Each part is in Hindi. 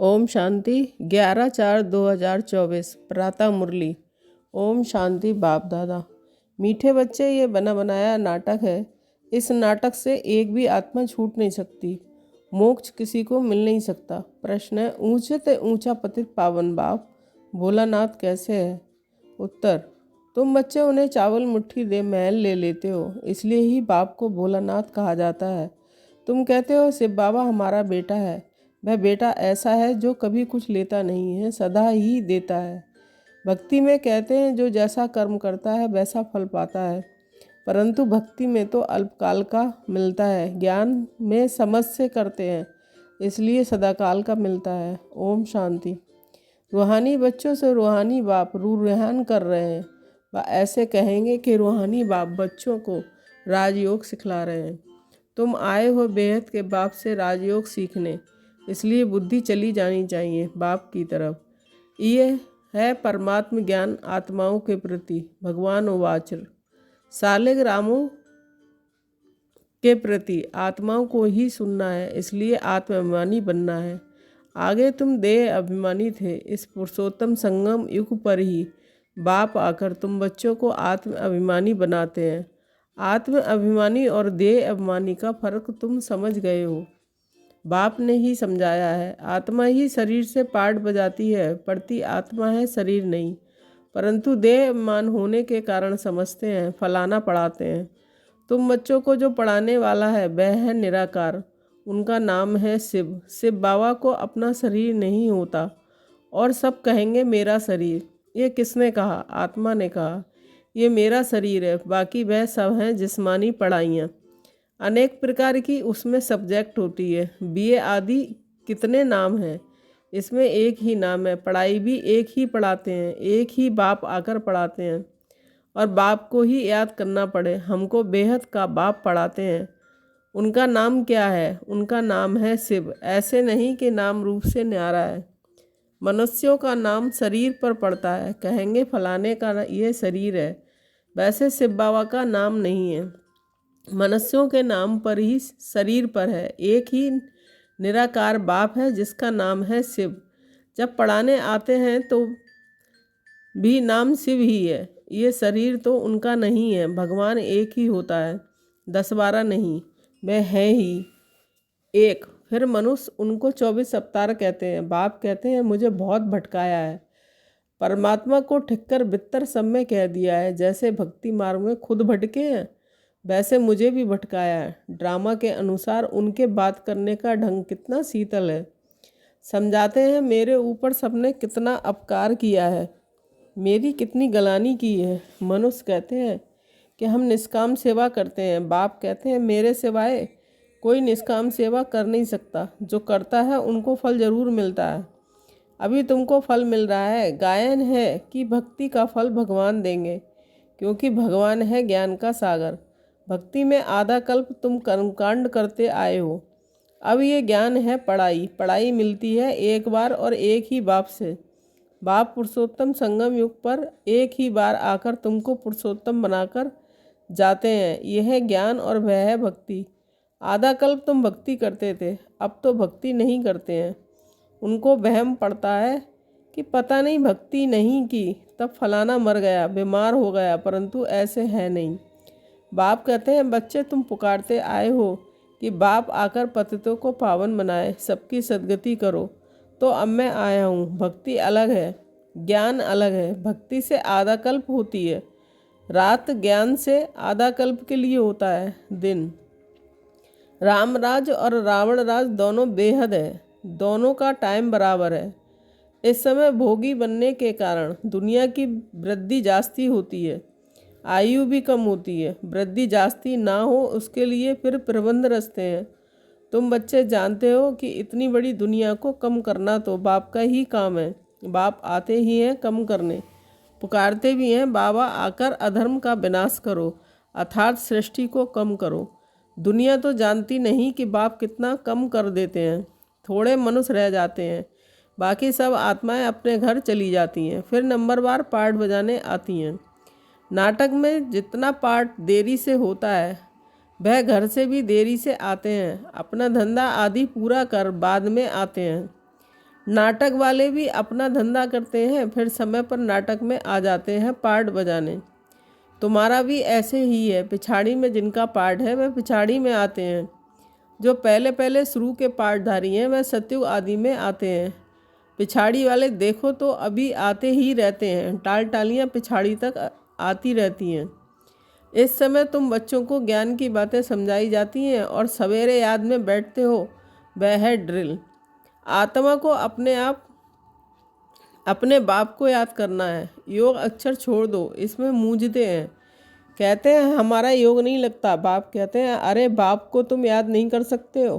ओम शांति 11/4/2024 प्रातः मुरली। ओम शांति बाप दादा। मीठे बच्चे, ये बना बनाया नाटक है। इस नाटक से एक भी आत्मा छूट नहीं सकती। मोक्ष किसी को मिल नहीं सकता। प्रश्न है, ऊंचे ते ऊंचा पतित पावन बाप भोलानाथ कैसे है? उत्तर, तुम बच्चे उन्हें चावल मुट्ठी दे महल ले लेते हो, इसलिए ही बाप को भोलानाथ कहा जाता है। तुम कहते हो शिव बाबा हमारा बेटा है। वह बेटा ऐसा है जो कभी कुछ लेता नहीं है, सदा ही देता है। भक्ति में कहते हैं जो जैसा कर्म करता है वैसा फल पाता है, परंतु भक्ति में तो अल्पकाल का मिलता है। ज्ञान में समझ से करते हैं, इसलिए सदाकाल का मिलता है। ओम शांति। रूहानी बच्चों से रूहानी बाप रूहान कर रहे हैं। वह ऐसे कहेंगे कि रूहानी बाप बच्चों को राजयोग सिखला रहे हैं। तुम आए हो बेहद के बाप से राजयोग सीखने, इसलिए बुद्धि चली जानी चाहिए बाप की तरफ। ये है परमात्म ज्ञान आत्माओं के प्रति। भगवान उवाच, सालिग्रामों के प्रति आत्माओं को ही सुनना है, इसलिए आत्माभिमानी बनना है। आगे तुम देह अभिमानी थे। इस पुरुषोत्तम संगम युग पर ही बाप आकर तुम बच्चों को आत्म अभिमानी बनाते हैं। आत्म अभिमानी और देह अभिमानी का फर्क तुम समझ गए हो। बाप ने ही समझाया है। आत्मा ही शरीर से पाठ बजाती है, पढ़ती आत्मा है, शरीर नहीं। परंतु देह अभिमान होने के कारण समझते हैं, फलाना पढ़ाते हैं। तुम बच्चों को जो पढ़ाने वाला है वह है निराकार, उनका नाम है शिव। शिव बाबा को अपना शरीर नहीं होता और सब कहेंगे मेरा शरीर। ये किसने कहा? आत्मा ने कहा ये मेरा शरीर है, बाकी वह सब हैं जिस्मानी पढ़ाइयाँ। अनेक प्रकार की उसमें सब्जेक्ट होती है। बीए आदि कितने नाम हैं, इसमें एक ही नाम है। पढ़ाई भी एक ही पढ़ाते हैं, एक ही बाप आकर पढ़ाते हैं और बाप को ही याद करना पड़े। हमको बेहद का बाप पढ़ाते हैं। उनका नाम क्या है? उनका नाम है शिव। ऐसे नहीं कि नाम रूप से न्यारा है। मनुष्यों का नाम शरीर पर पड़ता है, कहेंगे फलाने का ये शरीर है। वैसे शिव बाबा का नाम नहीं है, मनुष्यों के नाम पर ही शरीर पर है। एक ही निराकार बाप है जिसका नाम है शिव। जब पढ़ाने आते हैं तो भी नाम शिव ही है। ये शरीर तो उनका नहीं है। भगवान एक ही होता है, 10-12 नहीं, वह है ही एक। फिर मनुष्य उनको 24 अवतार कहते हैं। बाप कहते हैं मुझे बहुत भटकाया है। परमात्मा को ठिक्कर बित्तर सब में कह दिया है। जैसे भक्ति मार्ग में खुद भटके हैं, वैसे मुझे भी भटकाया है। ड्रामा के अनुसार उनके बात करने का ढंग कितना शीतल है। समझाते हैं मेरे ऊपर सबने कितना अपकार किया है, मेरी कितनी गलानी की है। मनुष्य कहते हैं कि हम निष्काम सेवा करते हैं। बाप कहते हैं मेरे सिवाय कोई निष्काम सेवा कर नहीं सकता। जो करता है उनको फल जरूर मिलता है। अभी तुमको फल मिल रहा है। गायन है कि भक्ति का फल भगवान देंगे, क्योंकि भगवान है ज्ञान का सागर। भक्ति में आधा कल्प तुम कर्मकांड करते आए हो। अब ये ज्ञान है पढ़ाई। पढ़ाई मिलती है एक बार और एक ही बाप से। बाप पुरुषोत्तम संगम युग पर एक ही बार आकर तुमको पुरुषोत्तम बनाकर जाते हैं। यह है ज्ञान और वह है भक्ति। आधा कल्प तुम भक्ति करते थे, अब तो भक्ति नहीं करते हैं। उनको वहम पड़ता है कि पता नहीं भक्ति नहीं की तब फलाना मर गया, बीमार हो गया, परंतु ऐसे है नहीं। बाप कहते हैं बच्चे तुम पुकारते आए हो कि बाप आकर पतितों को पावन बनाए, सबकी सद्गति करो, तो अब मैं आया हूँ। भक्ति अलग है, ज्ञान अलग है। भक्ति से आधा कल्प होती है रात, ज्ञान से आधा कल्प के लिए होता है दिन। राम राज और रावण राज दोनों बेहद है, दोनों का टाइम बराबर है। इस समय भोगी बनने के कारण दुनिया की वृद्धि जास्ती होती है, आयु भी कम होती है। वृद्धि जास्ती ना हो उसके लिए फिर प्रबंध रचते हैं। तुम बच्चे जानते हो कि इतनी बड़ी दुनिया को कम करना तो बाप का ही काम है। बाप आते ही हैं कम करने, पुकारते भी हैं बाबा आकर अधर्म का विनाश करो, अर्थात सृष्टि को कम करो। दुनिया तो जानती नहीं कि बाप कितना कम कर देते हैं। थोड़े मनुष्य रह जाते हैं, बाकी सब आत्माएं अपने घर चली जाती हैं, फिर नंबरवार पार्ट बजाने आती हैं। नाटक में जितना पार्ट देरी से होता है वह घर से भी देरी से आते हैं। अपना धंधा आदि पूरा कर बाद में आते हैं। नाटक वाले भी अपना धंधा करते हैं, फिर समय पर नाटक में आ जाते हैं पार्ट बजाने। तुम्हारा भी ऐसे ही है, पिछाड़ी में जिनका पार्ट है वह पिछाड़ी में आते हैं। जो पहले पहले शुरू के पार्टधारी हैं वह सतयुग आदि में आते हैं। पिछाड़ी वाले देखो तो अभी आते ही रहते हैं, टाल टालियाँ पिछाड़ी तक आती रहती हैं। इस समय तुम बच्चों को ज्ञान की बातें समझाई जाती हैं और सवेरे याद में बैठते हो, वह है ड्रिल। आत्मा को अपने बाप को याद करना है। योग अक्षर छोड़ दो, इसमें मूंझते हैं। कहते हैं हमारा योग नहीं लगता। बाप कहते हैं अरे बाप को तुम याद नहीं कर सकते हो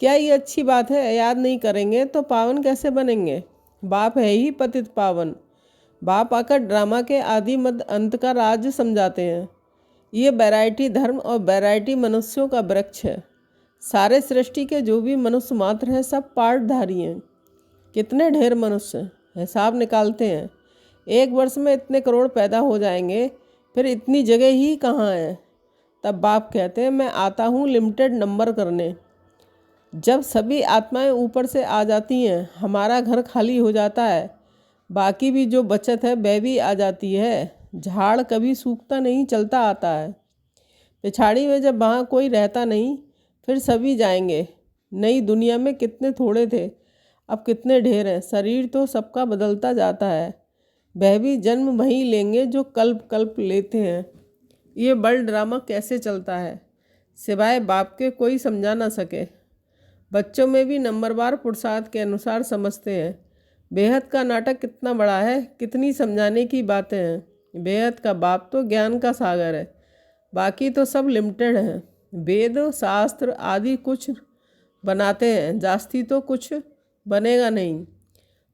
क्या? ये अच्छी बात है, याद नहीं करेंगे तो पावन कैसे बनेंगे? बाप है ही पतित पावन। बाप आकर ड्रामा के आदि मध्य अंत का राज समझाते हैं। ये वैरायटी धर्म और वैरायटी मनुष्यों का वृक्ष है। सारे सृष्टि के जो भी मनुष्य मात्र हैं सब पार्टधारी हैं। कितने ढेर मनुष्य, हिसाब निकालते हैं। एक वर्ष में इतने करोड़ पैदा हो जाएंगे, फिर इतनी जगह ही कहाँ है? तब बाप कहते हैं मैं आता हूँ लिमिटेड नंबर करने। जब सभी आत्माएं ऊपर से आ जाती हैं, हमारा घर खाली हो जाता है, बाकी भी जो बचत है वह भी आ जाती है। झाड़ कभी सूखता नहीं, चलता आता है। पिछाड़ी में जब वहाँ कोई रहता नहीं, फिर सभी जाएंगे। नई दुनिया में कितने थोड़े थे, अब कितने ढेर हैं। शरीर तो सबका बदलता जाता है, वह भी जन्म वहीं लेंगे जो कल्प कल्प लेते हैं। ये बल ड्रामा कैसे चलता है, सिवाय बाप के कोई समझा ना सके। बच्चों में भी नंबरवार पुरुषार्थ के अनुसार समझते हैं। बेहद का नाटक कितना बड़ा है, कितनी समझाने की बातें हैं। बेहद का बाप तो ज्ञान का सागर है, बाकी तो सब लिमिटेड हैं। वेद शास्त्र आदि कुछ बनाते हैं, जास्ती तो कुछ बनेगा नहीं।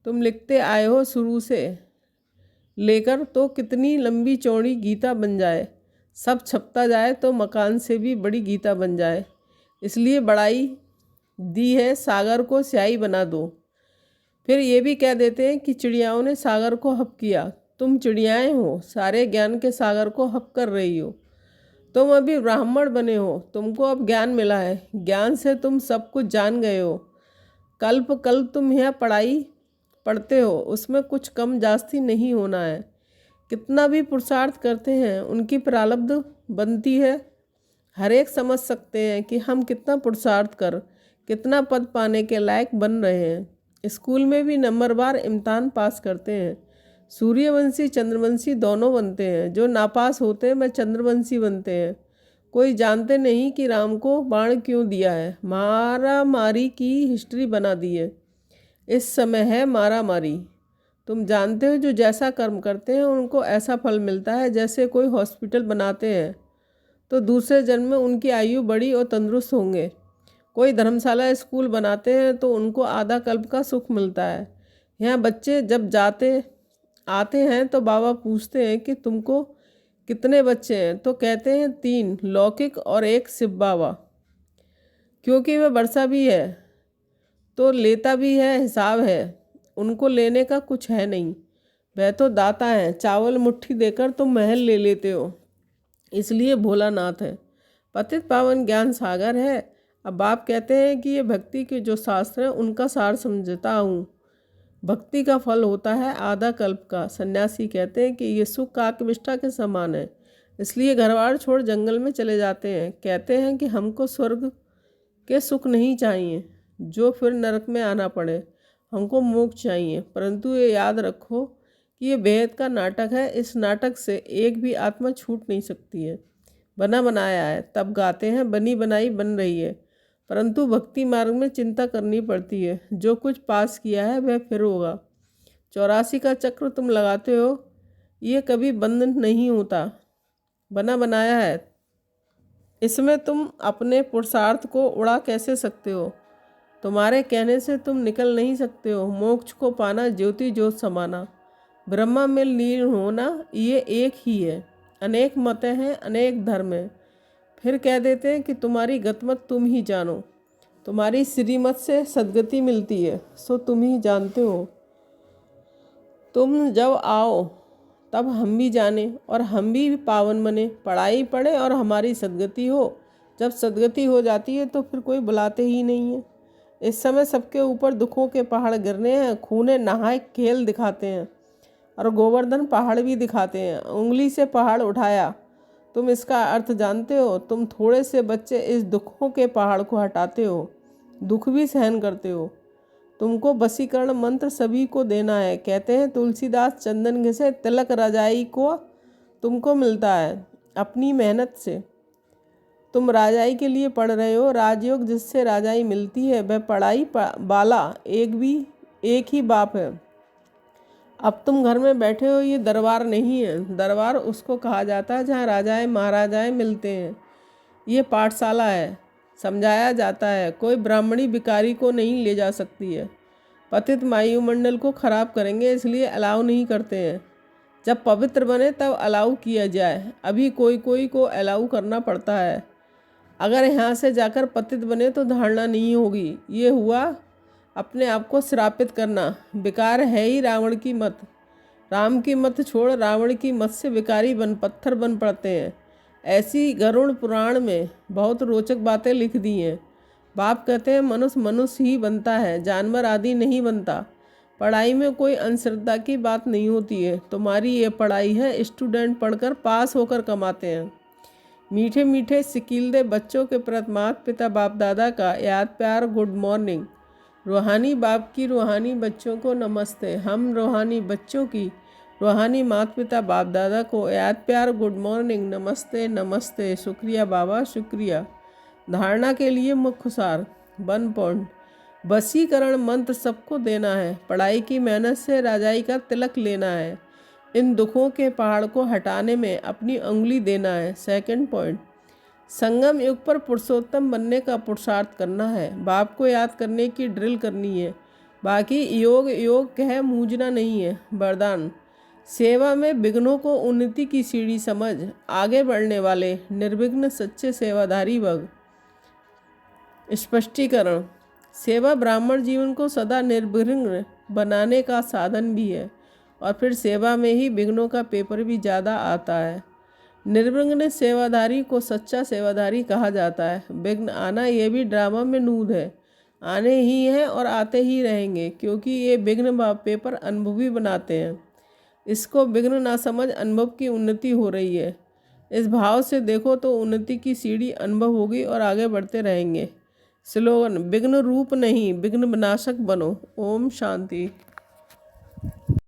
तुम लिखते आए हो शुरू से लेकर तो कितनी लंबी चौड़ी गीता बन जाए। सब छपता जाए तो मकान से भी बड़ी गीता बन जाए। इसलिए बड़ाई दी है सागर को स्याही बना दो। फिर ये भी कह देते हैं कि चिड़ियाओं ने सागर को हप किया। तुम चिड़ियाएँ हो, सारे ज्ञान के सागर को हप कर रही हो। तुम अभी ब्राह्मण बने हो, तुमको अब ज्ञान मिला है। ज्ञान से तुम सब कुछ जान गए हो। कल्प तुम यह पढ़ाई पढ़ते हो, उसमें कुछ कम जास्ती नहीं होना है। कितना भी पुरुषार्थ करते हैं उनकी प्रारब्ध बनती है। हर एक समझ सकते हैं कि हम कितना पुरुषार्थ कर कितना पद पाने के लायक बन रहे हैं। स्कूल में भी नंबरवार इम्तिहान पास करते हैं। सूर्यवंशी चंद्रवंशी दोनों बनते हैं। जो नापास होते हैं वह चंद्रवंशी बनते हैं। कोई जानते नहीं कि राम को बाण क्यों दिया है। मारा मारी की हिस्ट्री बना दी है। इस समय है मारा मारी। तुम जानते हो जो जैसा कर्म करते हैं उनको ऐसा फल मिलता है। जैसे कोई हॉस्पिटल बनाते हैं तो दूसरे जन्म में उनकी आयु बड़ी और तंदुरुस्त होंगे। कोई धर्मशाला स्कूल बनाते हैं तो उनको आधा कल्प का सुख मिलता है। यहाँ बच्चे जब आते हैं तो बाबा पूछते हैं कि तुमको कितने बच्चे हैं, तो कहते हैं 3 लौकिक और 1 शिव बाबा। क्योंकि वह वर्षा भी है तो लेता भी है, हिसाब है। उनको लेने का कुछ है नहीं, वह तो दाता है। चावल मुट्ठी देकर तुम महल ले लेते हो, इसलिए भोलानाथ है। पतित पावन ज्ञान सागर है। अब बाप कहते हैं कि ये भक्ति के जो शास्त्र हैं उनका सार समझता हूँ। भक्ति का फल होता है आधा कल्प का। सन्यासी कहते हैं कि ये सुख काकविष्ठा के समान है, इसलिए घरबार छोड़ जंगल में चले जाते हैं। कहते हैं कि हमको स्वर्ग के सुख नहीं चाहिए जो फिर नरक में आना पड़े, हमको मोक्ष चाहिए। परंतु ये याद रखो कि ये बेहद का नाटक है। इस नाटक से एक भी आत्मा छूट नहीं सकती है। बना बनाया है, तब गाते हैं बनी बनाई बन रही है। परंतु भक्ति मार्ग में चिंता करनी पड़ती है। जो कुछ पास किया है वह फिर होगा। 84 का चक्र तुम लगाते हो, ये कभी बंद नहीं होता, बना बनाया है। इसमें तुम अपने पुरुषार्थ को उड़ा कैसे सकते हो? तुम्हारे कहने से तुम निकल नहीं सकते हो। मोक्ष को पाना ज्योति ज्योत समाना, ब्रह्मा में लीन होना, ये एक ही है। अनेक मतें हैं, अनेक धर्म हैं। फिर कह देते हैं कि तुम्हारी गतमत तुम ही जानो। तुम्हारी श्रीमत से सद्गति मिलती है सो तुम ही जानते हो। तुम जब आओ तब हम भी जाने और हम भी पावन बने। पढ़ाई पढ़े और हमारी सद्गति हो। जब सद्गति हो जाती है तो फिर कोई बुलाते ही नहीं है। इस समय सबके ऊपर दुखों के पहाड़ गिरने हैं। खूने नहाए खेल दिखाते हैं और गोवर्धन पहाड़ भी दिखाते हैं। उंगली से पहाड़ उठाया, तुम इसका अर्थ जानते हो? तुम थोड़े से बच्चे इस दुखों के पहाड़ को हटाते हो, दुख भी सहन करते हो। तुमको वशीकरण मंत्र सभी को देना है। कहते हैं तुलसीदास चंदन घिसे तिलक रजाई को तुमको मिलता है अपनी मेहनत से। तुम राजाई के लिए पढ़ रहे हो। राजयोग जिससे राजाई मिलती है वह पढ़ाई वाला एक ही बाप है। अब तुम घर में बैठे हो, ये दरबार नहीं है। दरबार उसको कहा जाता है जहाँ राजाएं महाराजाएं मिलते हैं। ये पाठशाला है। समझाया जाता है, कोई ब्राह्मणी भिखारी को नहीं ले जा सकती है। पतित वायुमंडल को खराब करेंगे, इसलिए अलाउ नहीं करते हैं। जब पवित्र बने तब अलाउ किया जाए। अभी कोई कोई को अलाउ करना पड़ता है। अगर यहाँ से जाकर पतित बने तो धारणा नहीं होगी। ये हुआ अपने आप को श्रापित करना। विकार है ही रावण की मत। राम की मत छोड़ रावण की मत से विकारी पत्थर बन पड़ते हैं। ऐसी गरुड़ पुराण में बहुत रोचक बातें लिख दी हैं। बाप कहते हैं मनुष्य मनुष्य ही बनता है, जानवर आदि नहीं बनता। पढ़ाई में कोई अंधश्रद्धा की बात नहीं होती है। तुम्हारी ये पढ़ाई है, स्टूडेंट पढ़कर पास होकर कमाते हैं। मीठे मीठे सिकीलदे बच्चों के प्रति माता पिता बाप दादा का याद प्यार गुड मॉर्निंग। रूहानी बाप की रूहानी बच्चों को नमस्ते। हम रूहानी बच्चों की रूहानी माता पिता बाप दादा को याद प्यार गुड मॉर्निंग, नमस्ते नमस्ते, शुक्रिया बाबा शुक्रिया। धारणा के लिए मुख्य सार 1 पॉइंट। वशीकरण मंत्र सबको देना है। पढ़ाई की मेहनत से राजाई का तिलक लेना है। इन दुखों के पहाड़ को हटाने में अपनी उंगली देना है। 2 पॉइंट। संगम युग पर पुरुषोत्तम बनने का पुरुषार्थ करना है। बाप को याद करने की ड्रिल करनी है। बाकी योग योग कह मूंझना नहीं है। वरदान, सेवा में विघ्नों को उन्नति की सीढ़ी समझ आगे बढ़ने वाले निर्विघ्न सच्चे सेवाधारी भग। स्पष्टीकरण, सेवा ब्राह्मण जीवन को सदा निर्विघ्न बनाने का साधन भी है और फिर सेवा में ही विघ्नों का पेपर भी ज़्यादा आता है। निर्विघ्न सेवाधारी को सच्चा सेवाधारी कहा जाता है। विघ्न आना ये भी ड्रामा में नूद है। आने ही हैं और आते ही रहेंगे, क्योंकि ये विघ्न पेपर अनुभवी बनाते हैं। इसको विघ्न ना समझ अनुभव की उन्नति हो रही है। इस भाव से देखो तो उन्नति की सीढ़ी अनुभव होगी और आगे बढ़ते रहेंगे। स्लोगन, विघ्न रूप नहीं विघ्न विनाशक बनो। ओम शांति।